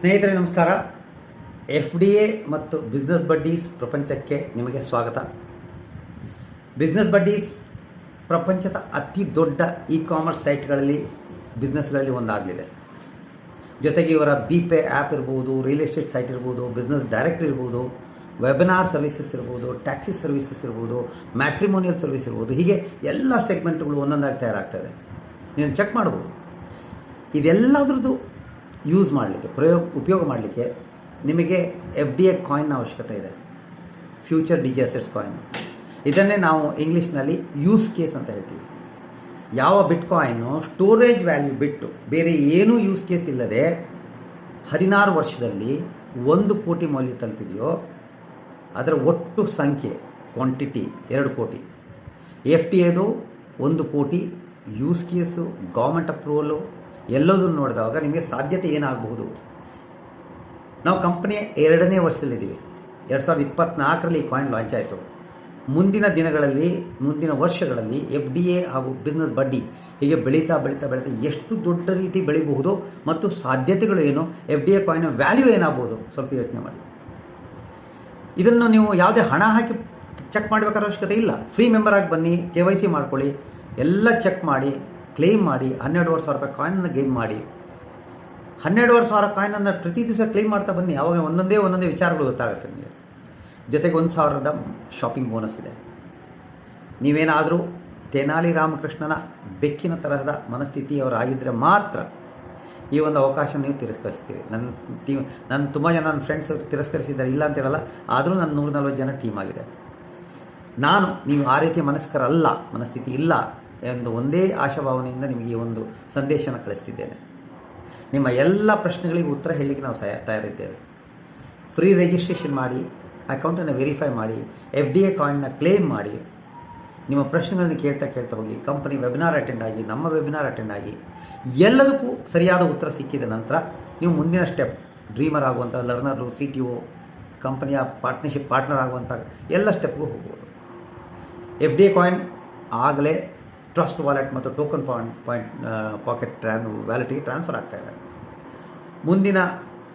ಸ್ನೇಹಿತರೆ ನಮಸ್ಕಾರ. FDA ಮತ್ತು ಬಿಸ್ನೆಸ್ ಬಡ್ಡೀಸ್ ಪ್ರಪಂಚಕ್ಕೆ ನಿಮಗೆ ಸ್ವಾಗತ. ಬಿಸ್ನೆಸ್ ಬಡ್ಡೀಸ್ ಪ್ರಪಂಚದ ಅತಿ ದೊಡ್ಡ ಇ-ಕಾಮರ್ಸ್ ಸೈಟ್ಗಳಲ್ಲಿ ಬಿಸ್ನೆಸ್ಗಳಲ್ಲಿ ಒಂದಾಗಲಿದೆ. ಜೊತೆಗೆ ಇವರ ಬಿಪೇ ಆ್ಯಪ್ ಇರ್ಬೋದು, ರಿಯಲ್ ಎಸ್ಟೇಟ್ ಸೈಟ್ ಇರ್ಬೋದು, ಬಿಸ್ನೆಸ್ ಡೈರೆಕ್ಟರ್ ಇರ್ಬೋದು, ವೆಬಿನಾರ್ ಸರ್ವಿಸಸ್ ಇರ್ಬೋದು, ಟ್ಯಾಕ್ಸಿ ಸರ್ವಿಸಸ್ ಇರ್ಬೋದು, ಮ್ಯಾಟ್ರಿಮೋನಿಯಲ್ ಸರ್ವಿಸ್ ಇರ್ಬೋದು, ಹೀಗೆ ಎಲ್ಲ ಸೆಗ್ಮೆಂಟ್ಗಳು ಒಂದೊಂದಾಗಿ ತಯಾರಾಗ್ತದೆ. ನೀವು ಚೆಕ್ ಮಾಡ್ಬೋದು. ಇದೆಲ್ಲದ್ರದ್ದು ಯೂಸ್ ಮಾಡಲಿಕ್ಕೆ ಉಪಯೋಗ ಮಾಡಲಿಕ್ಕೆ ನಿಮಗೆ FDA ಕಾಯಿನ್ನ ಅವಶ್ಯಕತೆ ಇದೆ. Future digi assets coin. ಇದನ್ನೇ ನಾವು ಇಂಗ್ಲೀಷ್ನಲ್ಲಿ ಯೂಸ್ ಕೇಸ್ ಅಂತ ಹೇಳ್ತೀವಿ. ಯಾವ ಬಿಟ್ ಕಾಯಿನ್ನು ಸ್ಟೋರೇಜ್ ವ್ಯಾಲ್ಯೂ ಬಿಟ್ಟು ಬೇರೆ ಏನೂ ಯೂಸ್ ಕೇಸ್ ಇಲ್ಲದೆ 16 ವರ್ಷದಲ್ಲಿ 1 ಕೋಟಿ ಮೌಲ್ಯ ತಲುಪಿದೆಯೋ ಅದರ ಒಟ್ಟು ಸಂಖ್ಯೆ ಕ್ವಾಂಟಿಟಿ 2 ಕೋಟಿ. FDAದು 1 ಕೋಟಿ, ಯೂಸ್ ಕೇಸು, ಗೌರ್ಮೆಂಟ್ ಅಪ್ರೂವಲು ಎಲ್ಲದನ್ನು ನೋಡಿದಾಗ ನಿಮಗೆ ಸಾಧ್ಯತೆ ಏನಾಗಬಹುದು. ನಾವು ಕಂಪನಿಯ 2ನೇ ವರ್ಷದಲ್ಲಿದ್ದೀವಿ. 2024ರಲ್ಲಿ ಈ ಕಾಯಿನ್ ಲಾಂಚ್ ಆಯಿತು. ಮುಂದಿನ ದಿನಗಳಲ್ಲಿ, ಮುಂದಿನ ವರ್ಷಗಳಲ್ಲಿ FDA ಹಾಗೂ ಬಿಸ್ನೆಸ್ ಬಡ್ಡಿ ಹೀಗೆ ಬೆಳೀತಾ ಎಷ್ಟು ದೊಡ್ಡ ರೀತಿ ಬೆಳೀಬಹುದು ಮತ್ತು ಸಾಧ್ಯತೆಗಳು ಏನು, FDA ಕಾಯಿನ್ನ ವ್ಯಾಲ್ಯೂ ಏನಾಗಬಹುದು ಸ್ವಲ್ಪ ಯೋಚನೆ ಮಾಡಿ. ಇದನ್ನು ನೀವು ಯಾವುದೇ ಹಣ ಹಾಕಿ ಚೆಕ್ ಮಾಡಬೇಕಾದ ಅವಶ್ಯಕತೆ ಇಲ್ಲ. ಫ್ರೀ ಮೆಂಬರ್ ಆಗಿ ಬನ್ನಿ, KYC ಮಾಡ್ಕೊಳ್ಳಿ, ಎಲ್ಲ ಚೆಕ್ ಮಾಡಿ, ಕ್ಲೇಮ್ ಮಾಡಿ, 12,500 ರೂಪಾಯಿ ಕಾಯಿನನ್ನು ಗೇಮ್ ಮಾಡಿ. 12,500 ಕಾಯಿನನ್ನು ಪ್ರತಿ ದಿವಸ ಕ್ಲೇಮ್ ಮಾಡ್ತಾ ಬನ್ನಿ. ಆವಾಗ ಒಂದೊಂದೇ ವಿಚಾರಗಳು ಗೊತ್ತಾಗುತ್ತೆ ನಿಮಗೆ. ಜೊತೆಗೆ 1,000ದ ಶಾಪಿಂಗ್ ಬೋನಸ್ ಇದೆ. ನೀವೇನಾದರೂ ತೆನಾಲಿ ರಾಮಕೃಷ್ಣನ ಬೆಕ್ಕಿನ ತರಹದ ಮನಸ್ಥಿತಿಯವರಾಗಿದ್ದರೆ ಮಾತ್ರ ಈ ಒಂದು ಅವಕಾಶ ನೀವು ತಿರಸ್ಕರಿಸ್ತೀರಿ. ನನ್ನ ತುಂಬ ಜನ ನನ್ನ ಫ್ರೆಂಡ್ಸ್ ತಿರಸ್ಕರಿಸಿದ್ದಾರೆ, ಇಲ್ಲ ಅಂತ ಹೇಳಲ್ಲ. ಆದರೂ ನನ್ನ 140 ಜನ ಟೀಮ್ ಆಗಿದೆ. ನೀವು ಆ ರೀತಿಯ ಮನಸ್ಥಿತಿ ಇಲ್ಲ ಎಂದು ಒಂದೇ ಆಶಾಭಾವನೆಯಿಂದ ನಿಮಗೆ ಈ ಒಂದು ಸಂದೇಶನ ಕಳಿಸ್ತಿದ್ದೇನೆ. ನಿಮ್ಮ ಎಲ್ಲ ಪ್ರಶ್ನೆಗಳಿಗೆ ಉತ್ತರ ಹೇಳಲಿಕ್ಕೆ ನಾವು ತಯಾರಿದ್ದೇವೆ. ಫ್ರೀ ರಿಜಿಸ್ಟ್ರೇಷನ್ ಮಾಡಿ, ಅಕೌಂಟನ್ನು ವೆರಿಫೈ ಮಾಡಿ, FDA ಕಾಯಿನ್ನ ಕ್ಲೇಮ್ ಮಾಡಿ, ನಿಮ್ಮ ಪ್ರಶ್ನೆಗಳನ್ನು ಕೇಳ್ತಾ ಹೋಗಿ. ಕಂಪನಿ ವೆಬಿನಾರ್ ಅಟೆಂಡ್ ಆಗಿ, ನಮ್ಮ ವೆಬಿನಾರ್ ಅಟೆಂಡ್ ಆಗಿ, ಎಲ್ಲದಕ್ಕೂ ಸರಿಯಾದ ಉತ್ತರ ಸಿಕ್ಕಿದ ನಂತರ ನೀವು ಮುಂದಿನ ಸ್ಟೆಪ್ ಡ್ರೀಮರ್ ಆಗುವಂಥ, ಲರ್ನರು, CTO, ಕಂಪನಿಯ ಪಾರ್ಟ್ನರ್ ಆಗುವಂಥ ಎಲ್ಲ ಸ್ಟೆಪ್ಗೂ ಹೋಗ್ಬೋದು. FDA ಕಾಯಿನ್ ಆಗಲೇ ಟ್ರಸ್ಟ್ ವಾಲೆಟ್ ಮತ್ತು ಟೋಕನ್ ಪಾಕೆಟ್ ವ್ಯಾಲೆಟ್ಗೆ ಟ್ರಾನ್ಸ್ಫರ್ ಆಗ್ತಾ ಇದೆ. ಮುಂದಿನ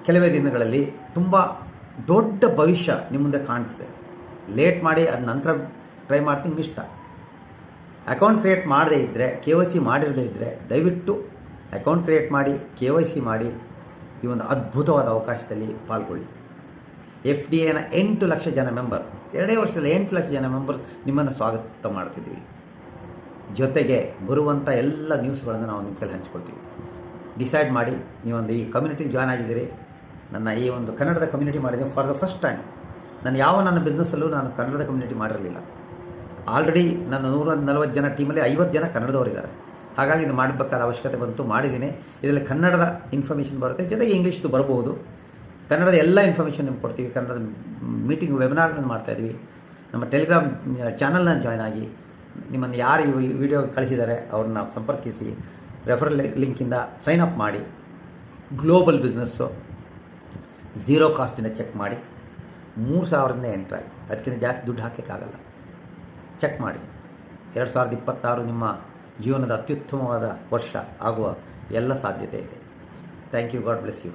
ಕೆಲವೇ ದಿನಗಳಲ್ಲಿ ತುಂಬ ದೊಡ್ಡ ಭವಿಷ್ಯ ನಿಮ್ಮ ಮುಂದೆ ಕಾಣಿಸ್ತದೆ. ಲೇಟ್ ಮಾಡಿ ಅದ ನಂತರ ಟ್ರೈ ಮಾಡ್ತೀನಿ ಇಷ್ಟ. ಅಕೌಂಟ್ ಕ್ರಿಯೇಟ್ ಮಾಡದೇ ಇದ್ದರೆ, KYC ಮಾಡಿರದೇ ಇದ್ದರೆ ದಯವಿಟ್ಟು ಅಕೌಂಟ್ ಕ್ರಿಯೇಟ್ ಮಾಡಿ, KYC ಮಾಡಿ, ಈ ಒಂದು ಅದ್ಭುತವಾದ ಅವಕಾಶದಲ್ಲಿ ಪಾಲ್ಗೊಳ್ಳಿ. FDAನ 8 ಲಕ್ಷ ಜನ ಮೆಂಬರ್, 2 ವರ್ಷದಲ್ಲಿ 8 ಲಕ್ಷ ಜನ ಮೆಂಬರ್ಸ್ ನಿಮ್ಮನ್ನು ಸ್ವಾಗತ ಮಾಡ್ತಿದ್ದೀವಿ. ಜೊತೆಗೆ ಬರುವಂಥ ಎಲ್ಲ ನ್ಯೂಸ್ಗಳನ್ನು ನಾವು ನಿಮ್ಮ ಕೈಲಿ ಹಂಚ್ಕೊಳ್ತೀವಿ. ಡಿಸೈಡ್ ಮಾಡಿ, ನೀವೊಂದು ಈ ಕಮ್ಯುನಿಟಿ ಜಾಯ್ನ್ ಆಗಿದ್ದೀರಿ. ನನ್ನ ಈ ಒಂದು ಕನ್ನಡದ ಕಮ್ಯುನಿಟಿ ಮಾಡಿದ್ದೀನಿ ಫಾರ್ ದ ಫಸ್ಟ್ ಟೈಮ್. ನನ್ನ ಬಿಸ್ನೆಸ್ಸಲ್ಲೂ ನಾನು ಕನ್ನಡದ ಕಮ್ಯುನಿಟಿ ಮಾಡಿರಲಿಲ್ಲ. ಆಲ್ರೆಡಿ ನನ್ನ 140 ಜನ ಟೀಮಲ್ಲಿ 50 ಜನ ಕನ್ನಡದವರಿದ್ದಾರೆ. ಹಾಗಾಗಿ ಇದು ಮಾಡಬೇಕಾದ ಅವಶ್ಯಕತೆ ಬಂತು, ಮಾಡಿದ್ದೀನಿ. ಇದರಲ್ಲಿ ಕನ್ನಡದ ಇನ್ಫಾರ್ಮೇಷನ್ ಬರುತ್ತೆ, ಜೊತೆಗೆ ಇಂಗ್ಲೀಷ್ದು ಬರಬಹುದು. ಕನ್ನಡದ ಎಲ್ಲ ಇನ್ಫಾರ್ಮೇಷನ್ ನಿಮ್ಗೆ ಕೊಡ್ತೀವಿ. ಕನ್ನಡದ ಮೀಟಿಂಗ್ ವೆಬಿನಾರ್ಗಳನ್ನು ಮಾಡ್ತಾಯಿದ್ವಿ. ನಮ್ಮ ಟೆಲಿಗ್ರಾಮ್ ಚಾನಲ್ನ ಜಾಯ್ನ್ ಆಗಿ, ನಿಮ್ಮನ್ನು ಯಾರು ಈ ವಿಡಿಯೋ ಕಳಿಸಿದ್ದಾರೆ ಅವ್ರನ್ನ ಸಂಪರ್ಕಿಸಿ, ರೆಫರಲ್ ಲಿಂಕಿಂದ ಸೈನ್ ಅಪ್ ಮಾಡಿ. ಗ್ಲೋಬಲ್ ಬಿಸ್ನೆಸ್ಸು 0 ಕಾಸ್ಟಿಂದ ಚೆಕ್ ಮಾಡಿ. 3,000ರಿಂದ ಎಂಟ್ರ್ ಆಗಿ, ಅದಕ್ಕಿಂತ ಜಾಸ್ತಿ ದುಡ್ಡು ಹಾಕಲಿಕ್ಕಾಗಲ್ಲ. ಚೆಕ್ ಮಾಡಿ. 2026 ನಿಮ್ಮ ಜೀವನದ ಅತ್ಯುತ್ತಮವಾದ ವರ್ಷ ಆಗುವ ಎಲ್ಲ ಸಾಧ್ಯತೆ ಇದೆ. Thank you. God bless you.